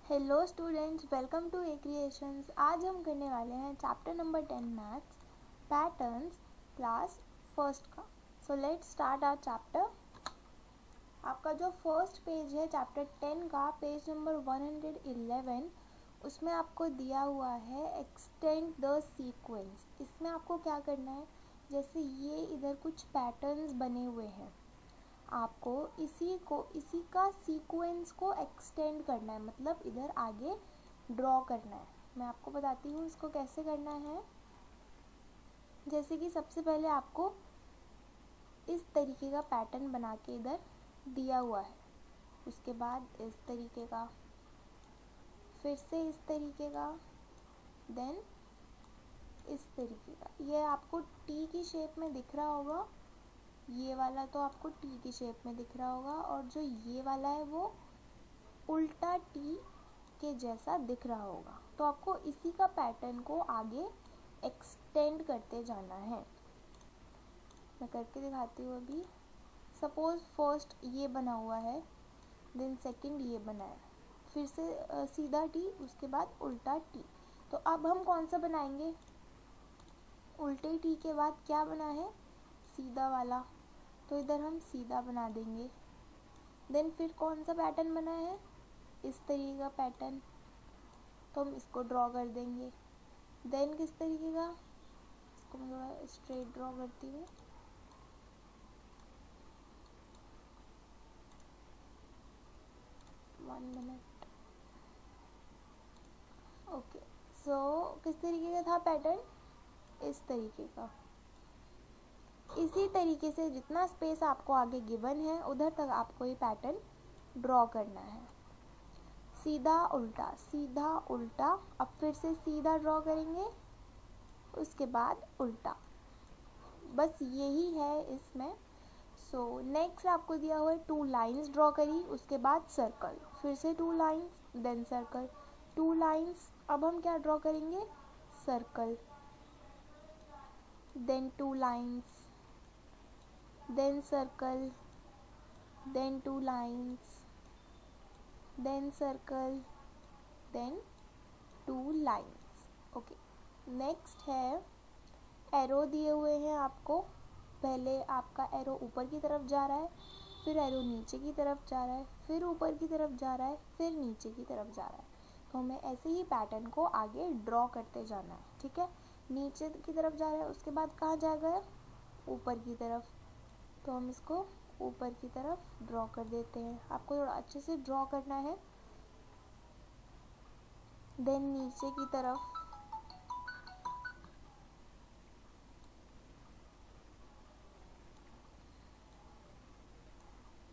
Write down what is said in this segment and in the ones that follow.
Hello students, welcome to A creations. आज हम करने वाले हैं chapter number 10 maths patterns class first का। So let's start our chapter. आपका जो फर्स्ट पेज है चैप्टर 10 का, पेज नंबर 111, उसमें आपको दिया हुआ है एक्सटेंड द सीक्वेंस। इसमें आपको क्या करना है, जैसे ये इधर कुछ पैटर्न्स बने हुए हैं, आपको इसी का सीक्वेंस को एक्सटेंड करना है, मतलब इधर आगे ड्रॉ करना है। मैं आपको बताती हूँ इसको कैसे करना है। जैसे कि सबसे पहले आपको इस तरीके का पैटर्न बना के इधर दिया हुआ है, उसके बाद इस तरीके का, फिर से इस तरीके का, देन इस तरीके का। ये आपको टी की शेप में दिख रहा होगा, ये वाला तो आपको टी की शेप में दिख रहा होगा, और जो ये वाला है वो उल्टा टी के जैसा दिख रहा होगा। तो आपको इसी का पैटर्न को आगे एक्सटेंड करते जाना है। मैं करके दिखाती हूँ अभी। सपोज फर्स्ट ये बना हुआ है, देन सेकंड ये बना है, फिर से सीधा टी, उसके बाद उल्टा टी। तो अब हम कौन सा बनाएंगे? उल्टे टी के बाद क्या बना है? सीधा वाला। तो इधर हम सीधा बना देंगे। देन फिर कौन सा पैटर्न बना है? इस तरीके का पैटर्न, तो हम इसको ड्रॉ कर देंगे। देन किस तरीके का? इसको मैं थोड़ा स्ट्रेट ड्रॉ करती हूँ। One minute. ओके, सो किस तरीके का था पैटर्न? इस तरीके का। इसी तरीके से जितना स्पेस आपको आगे गिवन है उधर तक आपको ये पैटर्न ड्रॉ करना है। सीधा उल्टा, सीधा उल्टा। अब फिर से सीधा ड्रॉ करेंगे, उसके बाद उल्टा। बस यही है इसमें। सो नेक्स्ट आपको दिया हुआ है 2 लाइन्स ड्रॉ करी, उसके बाद सर्कल, फिर से 2 लाइन्स, देन सर्कल, 2 लाइन्स। अब हम क्या ड्रॉ करेंगे? Circle, then 2 lines, then circle, then 2 lines, then circle, then 2 lines. Okay, next है एरो दिए हुए हैं आपको। पहले आपका एरो ऊपर की तरफ जा रहा है, फिर एरो नीचे की तरफ जा रहा है, फिर ऊपर की तरफ जा रहा है, फिर नीचे की तरफ जा रहा है। तो हमें ऐसे ही पैटर्न को आगे ड्रॉ करते जाना है, ठीक है। नीचे की तरफ जा रहा है, उसके बाद कहाँ जाएगा? ऊपर की तरफ। तो हम इसको ऊपर की तरफ ड्रॉ कर देते हैं। आपको थोड़ा अच्छे से ड्रॉ करना है। देन नीचे की तरफ,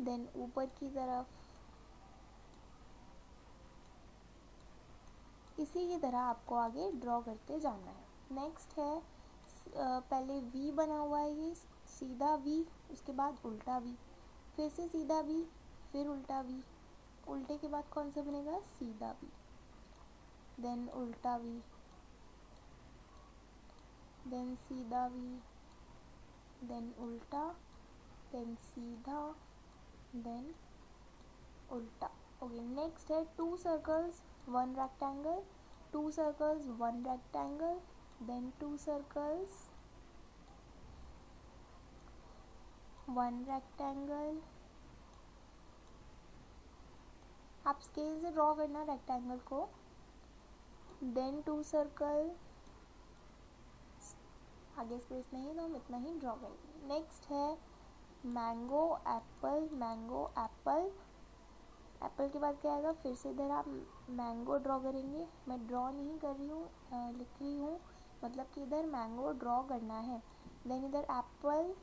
देन ऊपर की तरफ। इसी की तरह आपको आगे ड्रॉ करते जाना है। नेक्स्ट है पहले वी बना हुआ है, ये सीधा वी, उसके बाद उल्टा वी, फिर से सीधा वी, फिर उल्टा वी। उल्टे के बाद कौन सा बनेगा? सीधा वी, देन उल्टा वी, देन सीधा वी, देन उल्टा, देन सीधा, देन उल्टा। ओके, नेक्स्ट है 2 circles 1 rectangle, 2 circles 1 rectangle, then 2 circles 1 rectangle. आप स्केल से ड्रॉ करना रेक्टेंगल को, देन 2 सर्कल। आगे स्पेस नहीं तो हम इतना ही ड्रॉ करेंगे। नेक्स्ट है mango apple, mango apple. Apple के बाद क्या आएगा? फिर से इधर आप मैंगो ड्रॉ करेंगे। मैं ड्रॉ नहीं कर रही हूँ, लिख रही हूँ, मतलब कि इधर मैंगो ड्रॉ करना है। देन इधर एप्पल,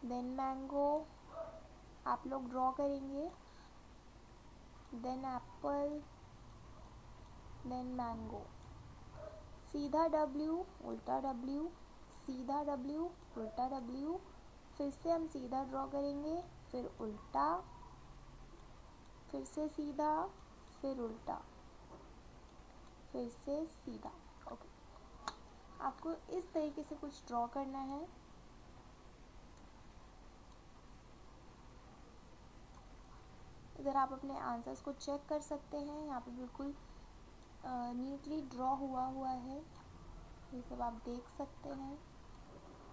देन मैंगो आप लोग ड्रॉ करेंगे, देन एप्पल, देन मैंगो। सीधा W, उल्टा W, सीधा W, उल्टा W। फिर से हम सीधा ड्रॉ करेंगे, फिर उल्टा, फिर से सीधा, फिर उल्टा, फिर से सीधा। ओके, आपको इस तरीके से कुछ ड्रॉ करना है। इधर आप अपने आंसर्स को चेक कर सकते हैं। यहाँ पे बिल्कुल नीटली ड्रॉ हुआ है, ये सब आप देख सकते हैं।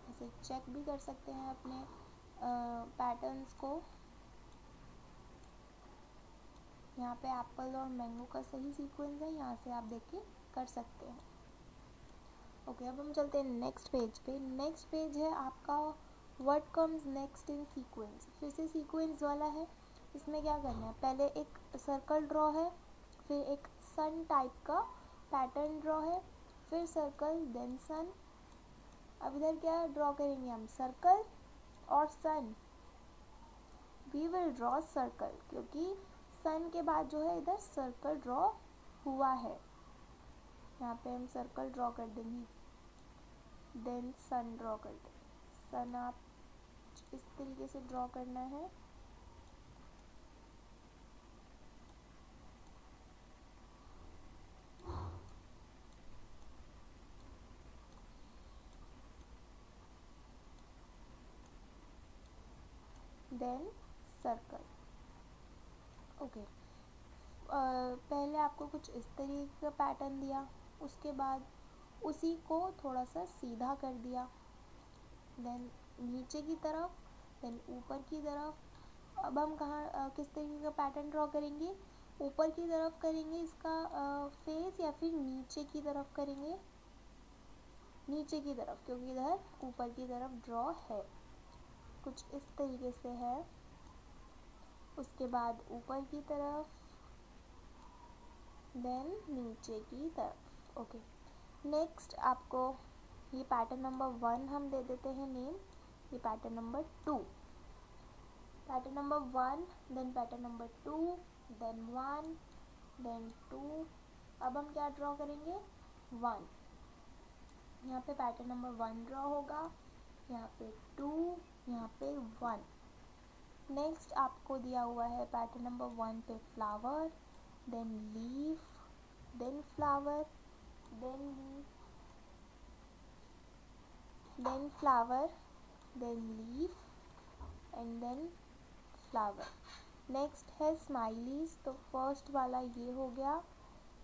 इसे चेक भी कर सकते हैं अपने पैटर्न्स को। यहाँ पे एप्पल और मैंगो का सही सीक्वेंस है, यहाँ से आप देख के कर सकते हैं। ओके, अब हम चलते हैं नेक्स्ट पेज पे। नेक्स्ट पेज है आपका what comes next in sequence. फिर से सीक्वेंस वाला है। इसमें क्या करना है, पहले एक सर्कल ड्रॉ है, फिर एक सन टाइप का पैटर्न ड्रॉ है, फिर सर्कल देन सन। अब इधर क्या ड्रॉ करेंगे हम, सर्कल और सन। वी विल ड्रॉ सर्कल, क्योंकि सन के बाद जो है इधर सर्कल ड्रॉ हुआ है। यहाँ पे हम सर्कल ड्रॉ कर देंगे, देन सन ड्रॉ कर देंगे। सन आप इस तरीके से ड्रॉ करना है। Then circle. ओके, पहले आपको कुछ इस तरीके का पैटर्न दिया, उसके बाद उसी को थोड़ा सा सीधा कर दिया, देन नीचे की तरफ, देन ऊपर की तरफ। अब हम कहाँ किस तरीके का पैटर्न ड्रॉ करेंगे, ऊपर की तरफ करेंगे इसका फेस, या फिर नीचे की तरफ करेंगे, नीचे की तरफ, क्योंकि इधर ऊपर की तरफ ड्रॉ है। कुछ इस तरीके से है। उसके बाद ऊपर की तरफ, देन नीचे की तरफ। ओके, नेक्स्ट आपको ये पैटर्न नंबर 1 हम दे देते हैं नेम, ये pattern number 2। Pattern number 1, then pattern number 2, then 1, then 2। अब हम क्या ड्रॉ करेंगे, 1। यहाँ पे पैटर्न नंबर 1 ड्रॉ होगा, यहाँ पे 2, यहाँ पे 1। नेक्स्ट आपको दिया हुआ है पैटर्न नंबर 1 पे flower, then leaf, then flower, then leaf, then flower, then leaf and then flower. Next है स्माइलीज, तो फर्स्ट वाला ये हो गया,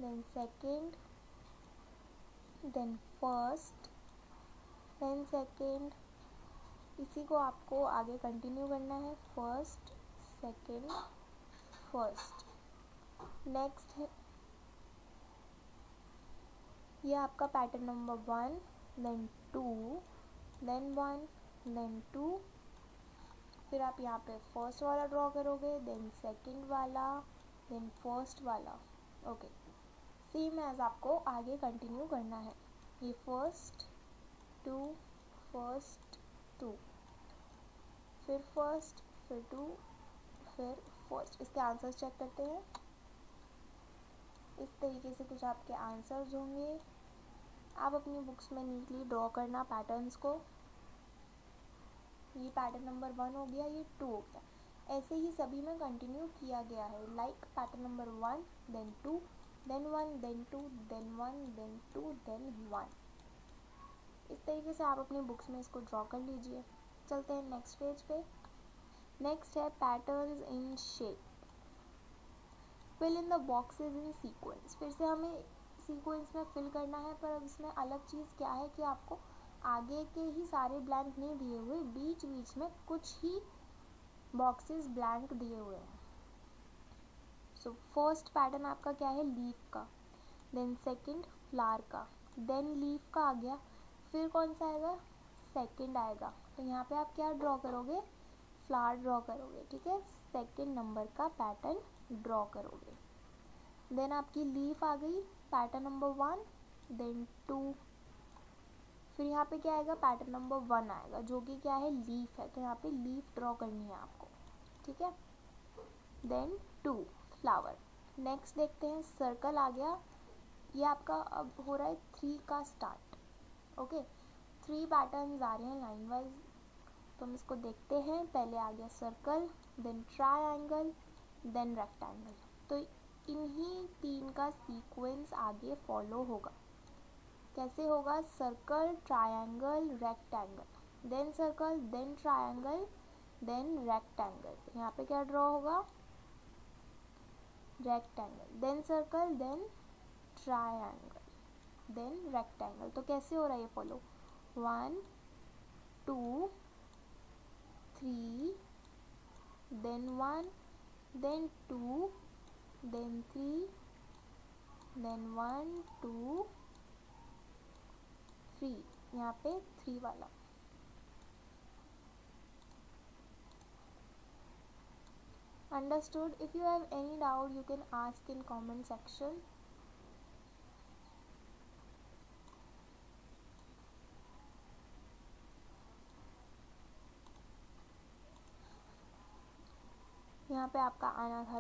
then second, then first, then second. इसी को आपको आगे कंटिन्यू करना है, फर्स्ट सेकेंड फर्स्ट। नेक्स्ट है ये आपका pattern number 1, then 2, then 1, then 2। फिर आप यहाँ पे फर्स्ट वाला ड्रॉ करोगे, देन सेकेंड वाला, देन फर्स्ट वाला। ओके, सेम एज आपको आगे कंटिन्यू करना है। ये फर्स्ट 2, फर्स्ट 2, फिर फर्स्ट, फिर 2, फिर फर्स्ट। इसके आंसर्स चेक करते हैं। इस तरीके से कुछ आपके आंसर्स होंगे। आप अपनी बुक्स में नीटली ड्रॉ करना पैटर्न्स को। ये पैटर्न नंबर 1 हो गया, ये 2 हो गया। ऐसे ही सभी में कंटिन्यू किया गया है, like pattern number 1, then 2, then 1, then 2, then 1, then 2, then 1। इस तरीके से आप अपनी बुक्स में इसको ड्रॉ कर लीजिए। चलते हैं नेक्स्ट पेज पे। नेक्स्ट है patterns in shape. Fill in the boxes in sequence. फिर से हमें सीक्वेंस में फिल करना है, पर अब इसमें अलग चीज़ क्या है कि आपको आगे के ही सारे ब्लैंक नहीं दिए हुए, बीच बीच में कुछ ही बॉक्सेस ब्लैंक दिए हुए हैं। सो फर्स्ट पैटर्न आपका क्या है, लीफ का, देन सेकंड फ्लावर का, देन लीफ का आ गया, फिर कौन सा आएगा, सेकंड आएगा। तो यहाँ पे आप क्या ड्रॉ करोगे, फ्लावर ड्रॉ करोगे, ठीक है, सेकंड नंबर का पैटर्न ड्रॉ करोगे। देन आपकी लीफ आ गई, पैटर्न नंबर 1, देन 2, फिर यहाँ पे क्या आएगा, पैटर्न नंबर 1 आएगा, जो कि क्या है, लीफ है। तो यहाँ पे लीफ ड्रॉ करनी है आपको, ठीक है, देन 2 फ्लावर। नेक्स्ट देखते हैं, सर्कल आ गया। ये आपका अब हो रहा है 3 का स्टार्ट। ओके, 3 पैटर्न्स आ रहे हैं लाइन वाइज, तो हम इसको देखते हैं। पहले आ गया circle, then triangle, then rectangle. तो इन्हीं 3 का सीक्वेंस आगे फॉलो होगा। कैसे होगा, circle, triangle, rectangle, then circle, then triangle, then rectangle. यहाँ पे क्या ड्रॉ होगा, rectangle, then circle, then triangle, then rectangle. तो कैसे हो रहा है ये follow, 1 2 3, then 1, then 2, then 3, then 1 2 3, यहाँ पे 3 वाला। Understood? If you have any doubt, you can ask in comment section. यहाँ पे आपका आना था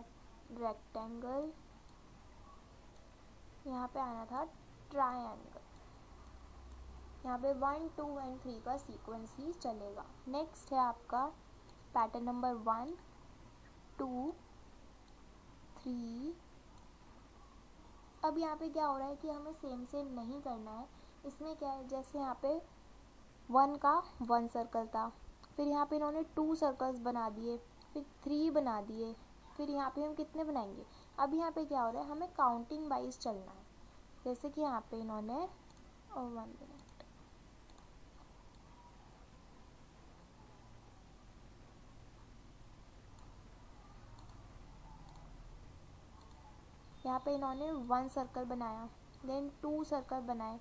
रेक्टेंगल, यहाँ पे आना था ट्रायंगल। यहाँ पे 1 2 एंड 3 का सीक्वेंस ही चलेगा। नेक्स्ट है आपका पैटर्न नंबर 1 2 3। अब यहाँ पे क्या हो रहा है कि हमें सेम सेम नहीं करना है। इसमें क्या है, जैसे यहाँ पे 1 का 1 सर्कल था, फिर यहाँ पे इन्होंने 2 सर्कल्स बना दिए, फिर 3 बना दिए, फिर यहाँ पे हम कितने बनाएंगे। अब यहाँ पे क्या हो रहा है, हमें काउंटिंग वाइज चलना है। जैसे कि यहाँ पे इन्होंने 1 मिनट, यहाँ पे इन्होंने 1 सर्कल बनाया, देन 2 सर्कल बनाए,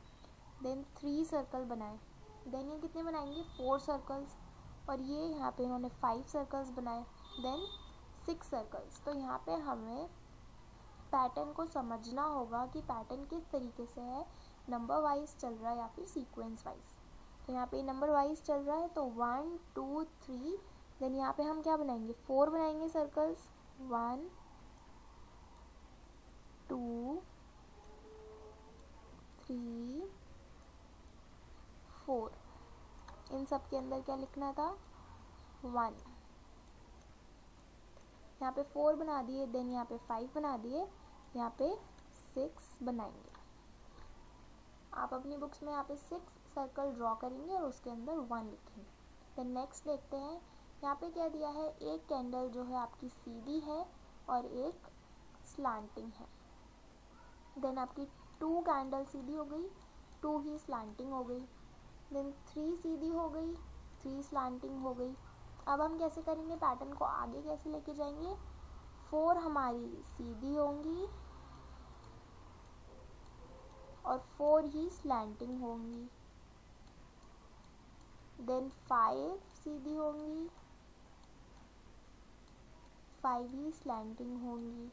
देन 3 सर्कल बनाए, देन ये कितने बनाएंगे 4 सर्कल्स, और ये यहाँ पे इन्होंने 5 सर्कल्स बनाए, देन 6 सर्कल्स। तो यहाँ पे हमें पैटर्न को समझना होगा कि पैटर्न किस तरीके से है, नंबर वाइज चल रहा है या फिर सीक्वेंस वाइज। तो यहाँ पे नंबर वाइज चल रहा है, तो 1 2 3, देन यहाँ पे हम क्या बनाएंगे 4 बनाएंगे सर्कल्स, 1 2 3 4। इन सब के अंदर क्या लिखना था 1। यहाँ पे 4 बना दिए, देन यहाँ पे 5 बना दिए, यहाँ पे 6 बनाएंगे। आप अपनी बुक्स में यहाँ पे 6 सर्कल ड्रॉ करेंगे और उसके अंदर 1 लिखेंगे। देन नेक्स्ट देखते हैं, यहाँ पे क्या दिया है, एक कैंडल जो है आपकी सीधी है और एक स्लांटिंग है। देन आपकी 2 कैंडल सीधी हो गई, 2 ही स्लांटिंग हो गई, देन 3 सीधी हो गई, 3 स्लांटिंग हो गई। अब हम कैसे करेंगे, पैटर्न को आगे कैसे लेके जाएंगे, 4 हमारी सीधी होंगी और 4 ही स्लैंटिंग होंगी, देन 5 सीधी होंगी, 5 ही स्लैंटिंग होंगी।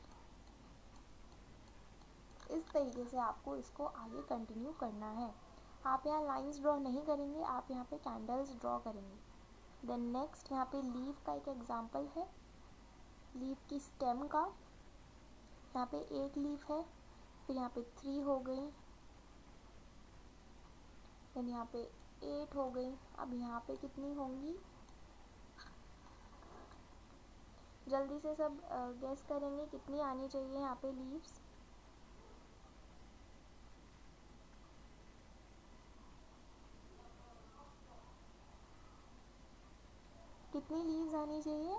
इस तरीके से आपको इसको आगे कंटिन्यू करना है। आप यहाँ लाइंस ड्रॉ नहीं करेंगे, आप यहाँ पे कैंडल्स ड्रॉ करेंगे। देन नेक्स्ट यहाँ पे लीफ का एक एग्जांपल है, लीफ की स्टेम का। यहाँ पे एक लीफ है, फिर यहाँ पे 3 हो गई, देन यहाँ पे 8 हो गई। अब यहाँ पे कितनी होंगी, जल्दी से सब गेस करेंगे कितनी आनी चाहिए यहाँ पे लीव्स। कितनी लीव्स आनी चाहिए,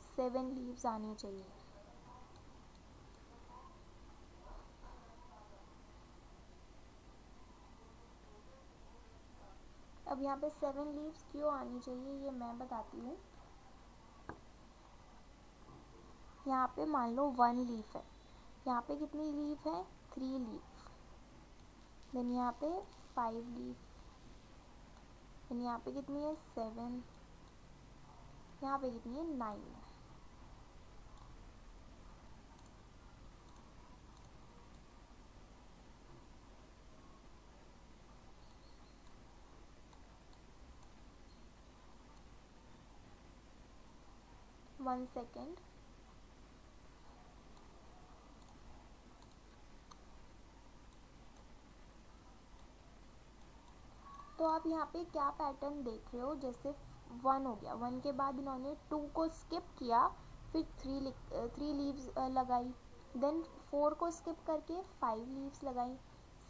7 लीव्स आनी चाहिए। अब यहाँ पे 7 लीव्स क्यों आनी चाहिए ये मैं बताती हूँ। यहाँ पे मान लो 1 लीफ है, यहाँ पे कितनी लीफ है 3 लीफ, देन यहाँ पे 5 लीफ, देन यहाँ पे कितनी है 7, यहाँ पे कितनी है 9। वन सेकेंड, तो आप यहाँ पे क्या पैटर्न देख रहे हो, जैसे 1 हो गया, 1 के बाद इन्होंने 2 को स्किप किया, फिर 3 लीव्स लगाई, देन 4 को स्किप करके 5 लीव्स लगाई,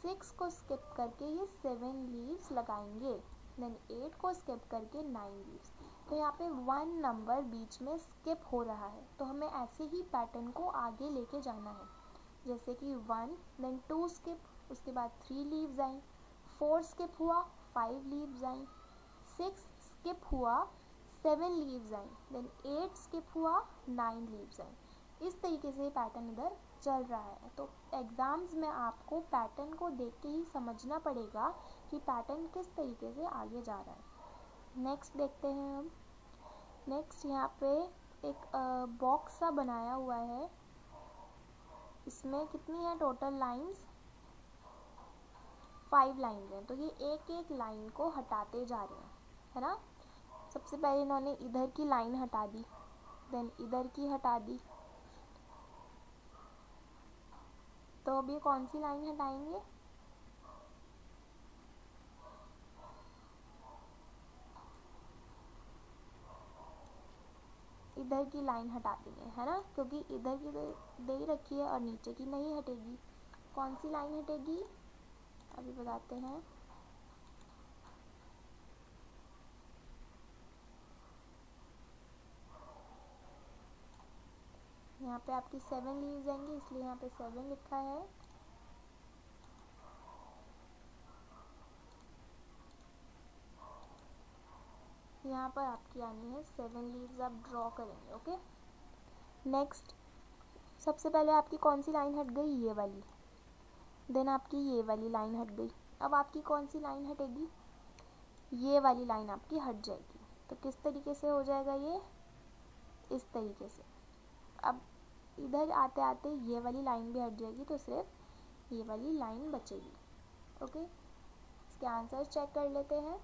6 को स्किप करके ये 7 लीव्स लगाएंगे, देन 8 को स्किप करके 9 लीव्स। तो यहाँ पे 1 नंबर बीच में स्किप हो रहा है, तो हमें ऐसे ही पैटर्न को आगे लेके जाना है। जैसे कि 1 देन 2 स्किप, उसके बाद 3 लीव्स आई, 4 स्किप हुआ 5 लीव्स आई, 6 स्किप हुआ 7 लीव्स आई, देन 8 स्किप हुआ 9 लीव्स आई। इस तरीके से पैटर्न इधर चल रहा है। तो एग्ज़ाम्स में आपको पैटर्न को देख के ही समझना पड़ेगा कि पैटर्न किस तरीके से आगे जा रहा है। नेक्स्ट देखते हैं हम। नेक्स्ट यहाँ पे एक बॉक्स सा बनाया हुआ है, इसमें कितनी है टोटल लाइंस, 5 लाइंस हैं। तो ये एक एक लाइन को हटाते जा रहे हैं, है ना। सबसे पहले इन्होंने इधर की लाइन हटा दी, देन इधर की हटा दी। तो अब ये कौन सी लाइन हटाएंगे, इधर की लाइन हटा देंगे, है ना, क्योंकि इधर की दे ही रखी है और नीचे की नहीं हटेगी। कौन सी लाइन हटेगी अभी बताते हैं। यहाँ पे आपकी 7 लीव्स आएंगी, इसलिए यहाँ पे 7 लिखा है। यहाँ पर आपकी आनी है 7 लीव्स, आप ड्रॉ करेंगे। ओके, नेक्स्ट सबसे पहले आपकी कौन सी लाइन हट गई, ये वाली, देन आपकी ये वाली लाइन हट गई। अब आपकी कौन सी लाइन हटेगी, ये वाली लाइन आपकी हट जाएगी। तो किस तरीके से हो जाएगा ये, इस तरीके से। अब इधर आते आते ये वाली लाइन भी हट जाएगी, तो सिर्फ ये वाली लाइन बचेगी। ओके, इसके आंसर चेक कर लेते हैं।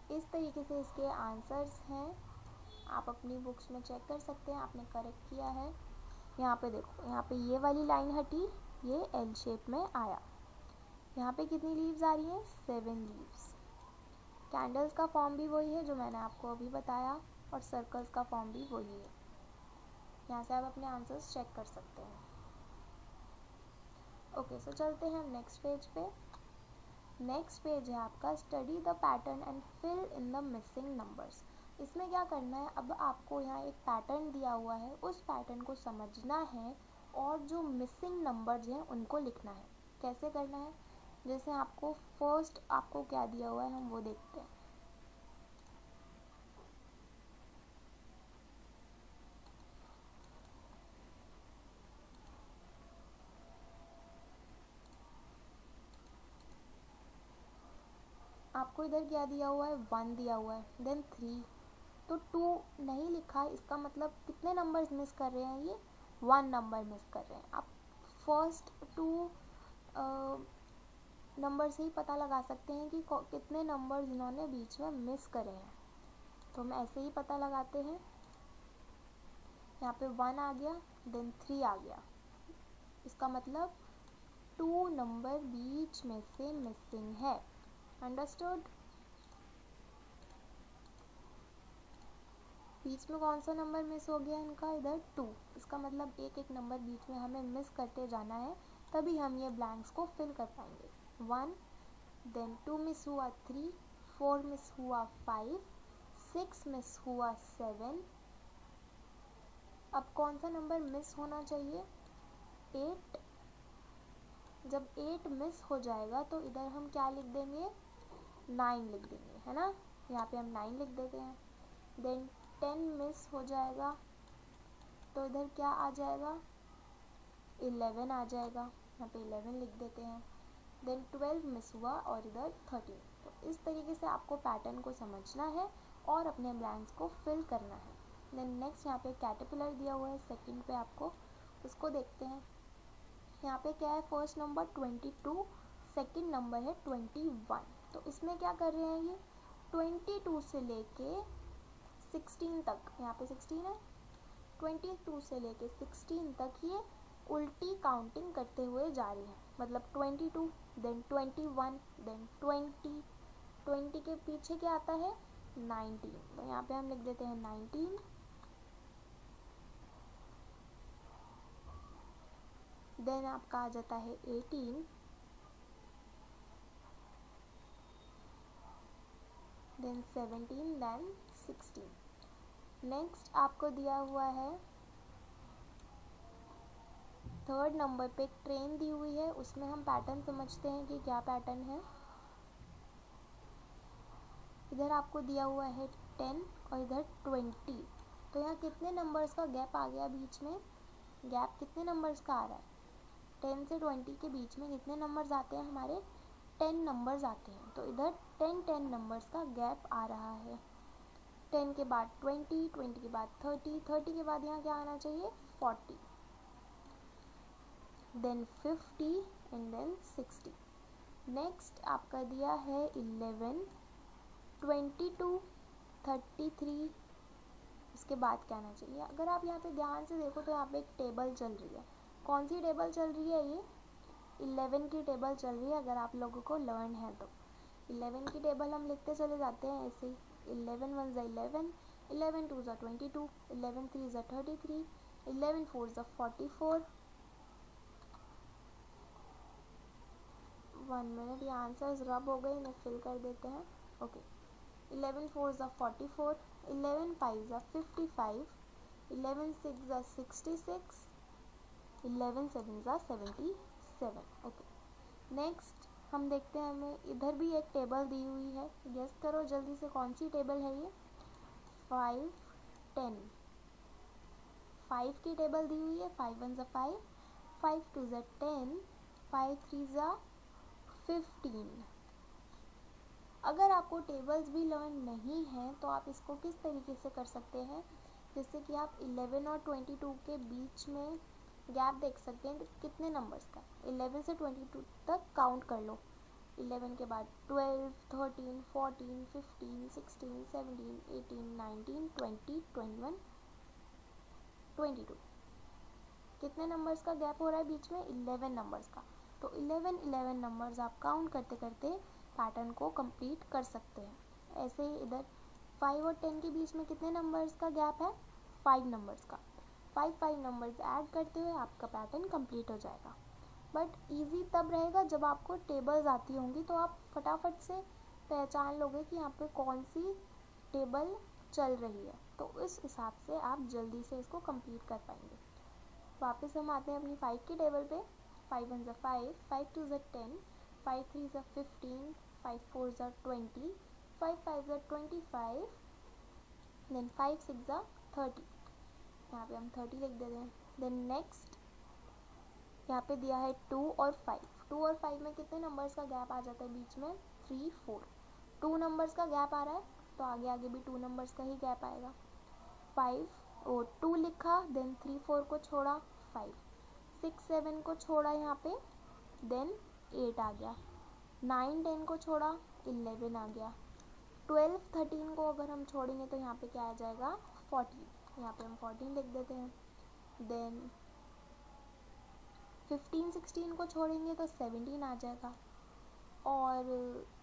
इस तरीके से इसके आंसर्स हैं, आप अपनी बुक्स में चेक कर सकते हैं, आपने करेक्ट किया है। यहाँ पे देखो, यहाँ पे ये वाली लाइन हटी, ये एल शेप में आया। यहाँ पे कितनी लीव्स आ रही हैं, 7 लीव्स। कैंडल्स का फॉर्म भी वही है जो मैंने आपको अभी बताया, और सर्कल्स का फॉर्म भी वही है। यहाँ से आप अपने आंसर्स चेक कर सकते हैं। ओके, सो चलते हैं नेक्स्ट पेज पे। नेक्स्ट पेज है आपका study the pattern and fill in the missing numbers. इसमें क्या करना है, अब आपको यहाँ एक पैटर्न दिया हुआ है, उस पैटर्न को समझना है और जो मिसिंग नंबर्स हैं उनको लिखना है। कैसे करना है, जैसे आपको फर्स्ट आपको क्या दिया हुआ है हम वो देखते हैं। आपको इधर क्या दिया हुआ है, 1 दिया हुआ है, देन 3, तो 2 नहीं लिखा है, इसका मतलब कितने नंबर्स मिस कर रहे हैं, ये 1 नंबर मिस कर रहे हैं। आप फर्स्ट 2 नंबर से ही पता लगा सकते हैं कि कितने नंबर्स इन्होंने बीच में मिस करे हैं। तो हम ऐसे ही पता लगाते हैं। यहाँ पे 1 आ गया, देन 3 आ गया, इसका मतलब 2 नंबर बीच में से मिसिंग है। अंडरस्टूड। बीच में कौन सा नंबर मिस हो गया इनका, इधर 2। इसका मतलब एक एक नंबर बीच में हमें मिस करते जाना है, तभी हम ये ब्लैंक्स को फिल कर पाएंगे। 1, देन 2 मिस हुआ 3, 4 मिस हुआ 5, 6 मिस हुआ 7। अब कौन सा नंबर मिस होना चाहिए, 8। जब 8 मिस हो जाएगा तो इधर हम क्या लिख देंगे, 9 लिख देंगे, है ना। यहाँ पे हम 9 लिख देते हैं। देन 10 मिस हो जाएगा तो इधर क्या आ जाएगा, 11 आ जाएगा, यहाँ पे 11 लिख देते हैं। देन 12 मिस हुआ और इधर 13। तो इस तरीके से आपको पैटर्न को समझना है और अपने ब्लैंक्स को फिल करना है। देन नेक्स्ट यहाँ पे कैटरपिलर दिया हुआ है सेकंड पे, आपको उसको देखते हैं। यहाँ पे क्या है, फर्स्ट नंबर 22, सेकंड नंबर है 21। तो इसमें क्या कर रहे हैं, ये 22 से लेके 16 तक, यहाँ पे 16 है, 22 से लेके 16 तक ये उल्टी काउंटिंग करते हुए जा रही है। मतलब 22, देन 21, देन 20, 20 के पीछे क्या आता है, 19। तो यहाँ पे हम लिख देते हैं 19। देन आपका आ जाता है 18, देन 17, देन 16. नेक्स्ट आपको दिया हुआ है थर्ड नंबर पे एक ट्रेन दी हुई है, उसमें हम पैटर्न समझते हैं कि क्या पैटर्न है. इधर आपको दिया हुआ है 10 और इधर 20. तो यहाँ कितने नंबर्स का गैप आ गया बीच में? गैप कितने नंबर्स का आ रहा है? 10 से 20 के बीच में कितने नंबर्स आते हैं हमारे? 10 नंबर्स आते हैं. तो इधर 10 नंबर्स का गैप आ रहा है. 10 के बाद 20, 20 के बाद 30, 30 के बाद यहाँ क्या आना चाहिए? 40, देन 50 एंड देन 60. नेक्स्ट आपका दिया है 11, 22, 33. इसके बाद क्या आना चाहिए? अगर आप यहाँ पे ध्यान से देखो तो यहाँ पे एक टेबल चल रही है. कौन सी टेबल चल रही है? ये 11 की टेबल चल रही है. अगर आप लोगों को लर्न है तो 11 की टेबल हम लिखते चले जाते हैं ऐसे ही. 11 1 ज़ा 11, 11 2 ज़ा 22, 11 3 ज़ा 33, 11 4 ज़ा 44. 1 मिनट, ये आंसर्स रब हो गए, इन्हें फिल कर देते हैं. ओके. 11 4 ज़ा 44, 11 5 ज़ा 55, 11 6 ज़ा 66, 11 7 ज़ा 77. ओके. नेक्स्ट हम देखते हैं, हमें इधर भी एक टेबल दी हुई है. गेस करो जल्दी से कौन सी टेबल है ये? 5 10. 5 की टेबल दी हुई है. 5 1 ज़ा 5, 5 2 ज़ा 10, 5 3 ज़ा 15. अगर आपको टेबल्स भी लर्न नहीं है तो आप इसको किस तरीके से कर सकते हैं? जैसे कि आप 11 और 22 के बीच में गैप देख सकते हैं कितने नंबर्स का. 11 से 22 तक काउंट कर लो. 11 के बाद 12, 13, 14, 15, 16, 17, 18, 19, 20, 21, 22. कितने नंबर्स का गैप हो रहा है बीच में? 11 नंबर्स का. तो 11 नंबर्स आप काउंट करते करते पैटर्न को कंप्लीट कर सकते हैं. ऐसे ही इधर 5 और 10 के बीच में कितने नंबर्स का गैप है? 5 नंबर्स का. 5 नंबर्स ऐड करते हुए आपका पैटर्न कंप्लीट हो जाएगा. बट इजी तब रहेगा जब आपको टेबल्स आती होंगी, तो आप फटाफट से पहचान लोगे कि यहाँ पे कौन सी टेबल चल रही है. तो इस हिसाब से आप जल्दी से इसको कंप्लीट कर पाएंगे. वापस हम आते हैं अपनी 5 की टेबल पे. 5 1 ज़ा 5, 5 2 ज़ा 10, 5 3 ज़ा 15, 5 4 ज़ा 20, 5 5 ज़ा 25, देन 5 6 ज़ा 30. यहाँ पे हम 30 लिख देते हैं. देन नेक्स्ट यहाँ पे दिया है 2 और 5. 2 और 5 में कितने नंबर्स का गैप आ जाता है बीच में? 3 4. 2 नंबर्स का गैप आ रहा है तो आगे आगे भी 2 नंबर्स का ही गैप आएगा. 5 और 2 लिखा, देन 3 4 को छोड़ा, 5 6 7 को छोड़ा यहाँ पे, देन 8 आ गया. 9 10 को छोड़ा, 11 आ गया. 12 13 को अगर हम छोड़ेंगे तो यहाँ पे क्या आ जाएगा? 14. यहाँ पे हम 14 लिख देते हैं. देन 15 16 को छोड़ेंगे तो 17 आ जाएगा. और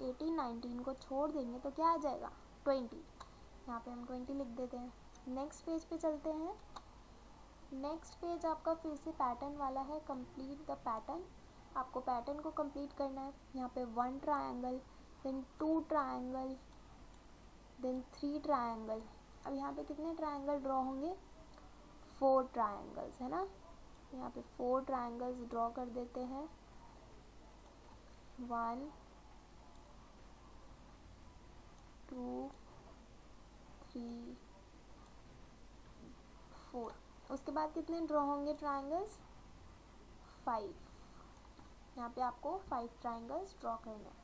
18 19 को छोड़ देंगे तो क्या आ जाएगा? 20. यहाँ पे हम 20 लिख देते हैं. नेक्स्ट पेज पे चलते हैं. नेक्स्ट पेज आपका फिर से पैटर्न वाला है. Complete the pattern. आपको पैटर्न को कंप्लीट करना है. यहाँ पे 1 triangle, then 2 triangle, then 3 triangle. अब यहाँ पे कितने ट्रायंगल ड्रॉ होंगे? 4 ट्रायंगल्स है ना. यहाँ पे 4 ट्रायंगल्स ड्रॉ कर देते हैं. 1 2 3 4. उसके बाद कितने ड्रॉ होंगे ट्रायंगल्स? 5. यहाँ पे आपको 5 ट्रायंगल्स ड्रॉ करना है.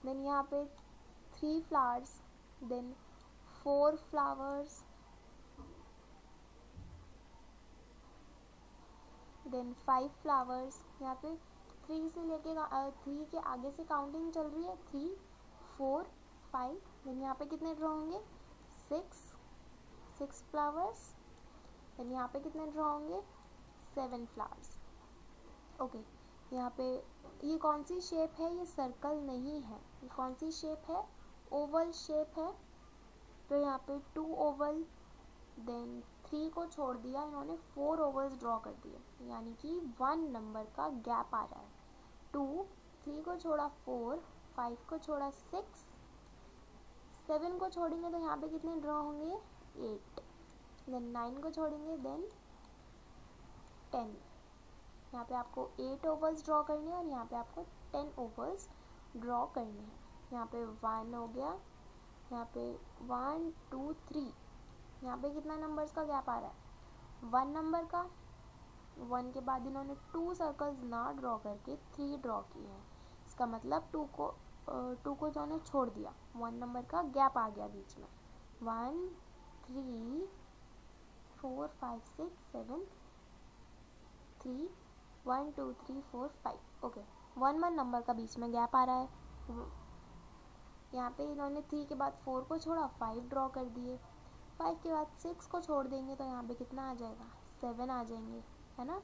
देन यहाँ पे 3 flowers, then 4 flowers, then 5 flowers. यहाँ पे 3 से लेके 3 के आगे से काउंटिंग चल रही है. 3 4 5. देन यहाँ पे कितने ड्रॉ होंगे? 6 फ्लावर्स. देन यहाँ पे कितने ड्रॉ होंगे? 7 फ्लावर्स. ओके. यहाँ पे ये कौन सी शेप है? ये सर्कल नहीं है. ये कौन सी शेप है? ओवल शेप है. तो यहाँ पे 2 ओवल, देन 3 को छोड़ दिया इन्होंने, 4 ओवल्स ड्रॉ कर दिए. यानी कि 1 नंबर का गैप आ रहा है. 2 3 को छोड़ा 4, 5 को छोड़ा 6, 7 को छोड़ेंगे तो यहाँ पे कितने ड्रॉ होंगे, 8, देन 9 को छोड़ेंगे देन 10। यहाँ पे आपको 8 ओवल्स ड्रॉ करने हैं और यहाँ पे आपको 10 ओवल्स ड्रॉ करने हैं। यहाँ पे 1 हो गया, यहाँ पे 1 2 3, यहाँ पे कितना नंबर्स का गैप आ रहा है, 1 नंबर का। 1 के बाद इन्होंने 2 सर्कल्स ना ड्रॉ करके 3 ड्रॉ किए हैं, इसका मतलब 2 को इन्होंने छोड़ दिया, 1 नंबर का गैप आ गया बीच में। 1 3 4 5 6 7 3 1 2 3 4 5, ओके 1 नंबर का बीच में गैप आ रहा है। यहाँ पे इन्होंने 3 के बाद 4 को छोड़ा, 5 ड्रॉ कर दिए। 5 के बाद 6 को छोड़ देंगे तो यहाँ पे कितना आ जाएगा, 7 आ जाएंगे, है ना।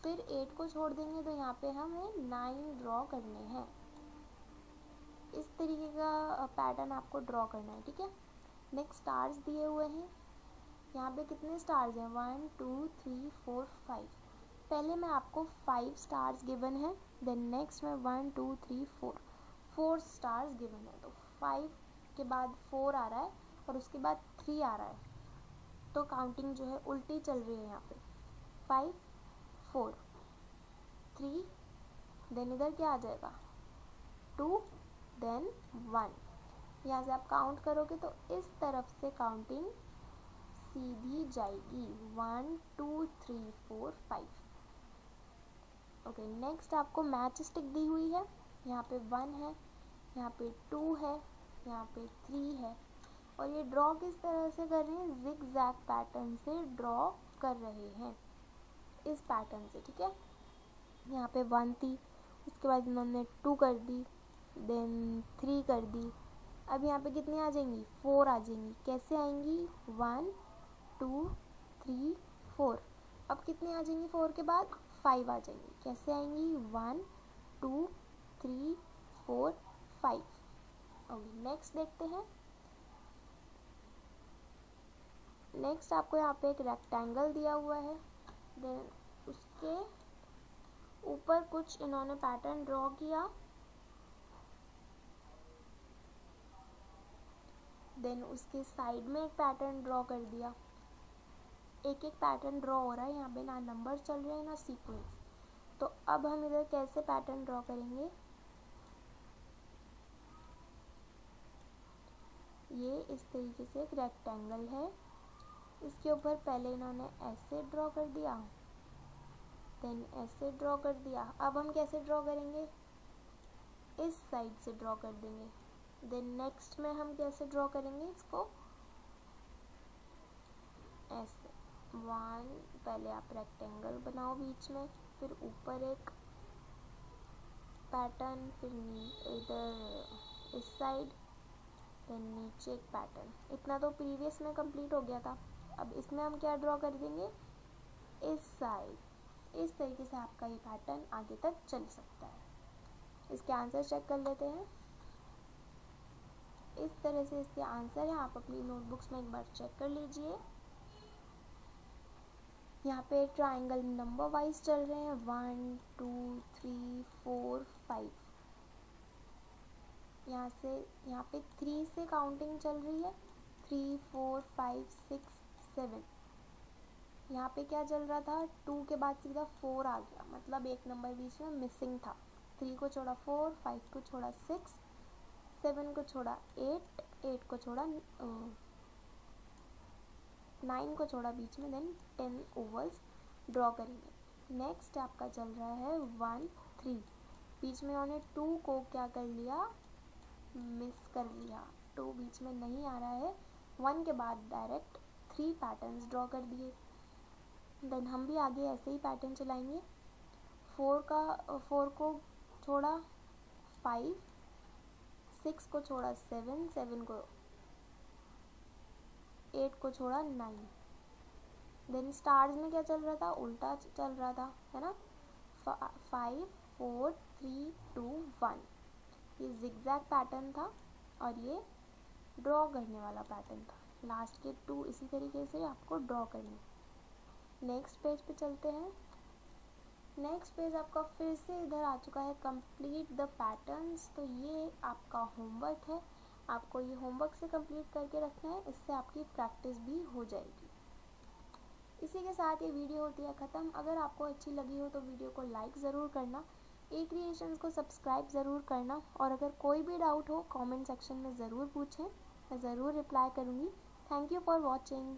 फिर 8 को छोड़ देंगे तो यहाँ पे हमें 9 ड्रॉ करने हैं। इस तरीके का पैटर्न आपको ड्रॉ करना है, ठीक है। नेक्स्ट स्टार्स दिए हुए हैं, यहाँ पे कितने स्टार्स हैं, 1 2 3 4 5। पहले मैं आपको 5 स्टार्स गिवन है, देन नेक्स्ट में 1 2 3 4 स्टार्स गिवन है। तो 5 के बाद 4 आ रहा है और उसके बाद 3 आ रहा है, तो काउंटिंग जो है उल्टी चल रही है। यहाँ पे 5 4 3, देन इधर क्या आ जाएगा, 2 देन 1। यहाँ से आप काउंट करोगे तो इस तरफ से काउंटिंग सीधी जाएगी, 1 2 3 4 5। ओके, नेक्स्ट आपको मैच स्टिक दी हुई है, यहाँ पे 1 है, यहाँ पे 2 है, यहाँ पे 3 है, और ये ड्रॉ किस तरह से कर रहे हैं, जिग जैग पैटर्न से ड्रॉ कर रहे हैं, इस पैटर्न से, ठीक है। यहाँ पे 1 थी, उसके बाद इन्होंने 2 कर दी, देन 3 कर दी। अब यहाँ पे कितनी आ जाएंगी, 4 आ जाएंगी। कैसे आएंगी, 1 2 3 4। अब कितनी आ जाएंगी, 4 के बाद 5 आ जाएंगी। कैसे आएंगी, 1 2 3 4 5। ओके, नेक्स्ट देखते हैं। नेक्स्ट आपको यहाँ पे एक रेक्टेंगल दिया हुआ है, देन उसके ऊपर कुछ इन्होंने पैटर्न ड्रॉ किया, देन उसके साइड में एक पैटर्न ड्रॉ कर दिया। एक एक पैटर्न ड्रॉ हो रहा है, यहाँ पे ना नंबर चल रहे हैं ना सीक्वेंस। तो अब हम इधर कैसे पैटर्न ड्रॉ करेंगे, ये इस तरीके से एक रेक्टेंगल है, इसके ऊपर पहले इन्होंने ऐसे ड्रॉ कर दिया, देन ऐसे ड्रॉ कर दिया। अब हम कैसे ड्रॉ करेंगे, इस साइड से ड्रॉ कर देंगे। देन नेक्स्ट में हम कैसे ड्रॉ करेंगे इसको, ऐसे 1, पहले आप रेक्टेंगल बनाओ बीच में, फिर ऊपर एक पैटर्न, फिर इधर इस साइड, देन नीचे एक पैटर्न। इतना तो प्रीवियस में कंप्लीट हो गया था। अब इसमें हम क्या ड्रॉ कर देंगे, इस साइड। इस तरीके से आपका ये पैटर्न आगे तक चल सकता है। इसके आंसर चेक कर लेते हैं। इस तरह से इसके आंसर हैं, आप अपनी नोटबुक्स में एक बार चेक कर लीजिए। यहाँ पे ट्राइंगल नंबर वाइज चल रहे हैं, 1 2 3 4 5। यहाँ से यहाँ पे 3 से काउंटिंग चल रही है, 3 4 5 6 7। यहाँ पे क्या चल रहा था, 2 के बाद सीधा 4 आ गया, मतलब एक नंबर बीच में मिसिंग था। 3 को छोड़ा 4, 5 को छोड़ा 6, 7 को छोड़ा 8, 8 को छोड़ा 9 को छोड़ा बीच में, देन 10 ओवल्स ड्रॉ करेंगे। नेक्स्ट आपका चल रहा है 1 3, बीच में उन्होंने 2 को क्या कर लिया, मिस कर लिया। 2 बीच में नहीं आ रहा है, 1 के बाद डायरेक्ट 3 पैटर्न्स ड्रॉ कर दिए। देन हम भी आगे ऐसे ही पैटर्न चलाएंगे। 4 को छोड़ा 5, 6 को छोड़ा 7, 7 को 8 को छोड़ा 9। देन स्टार्स में क्या चल रहा था, उल्टा चल रहा था, है ना। 5 4 3 2 1, ये जिगजैग पैटर्न था और ये ड्रॉ करने वाला पैटर्न था। लास्ट के 2 इसी तरीके से आपको ड्रॉ करने। नेक्स्ट पेज पे चलते हैं। नेक्स्ट पेज आपका फिर से इधर आ चुका है, कंप्लीट द पैटर्न्स। तो ये आपका होमवर्क है, आपको ये होमवर्क से कंप्लीट करके रखना है, इससे आपकी प्रैक्टिस भी हो जाएगी। इसी के साथ ये वीडियो होती है ख़त्म। अगर आपको अच्छी लगी हो तो वीडियो को लाइक ज़रूर करना, ए क्रिएशंस को सब्सक्राइब ज़रूर करना, और अगर कोई भी डाउट हो कमेंट सेक्शन में ज़रूर पूछें, मैं ज़रूर रिप्लाई करूँगी। Thank you for watching.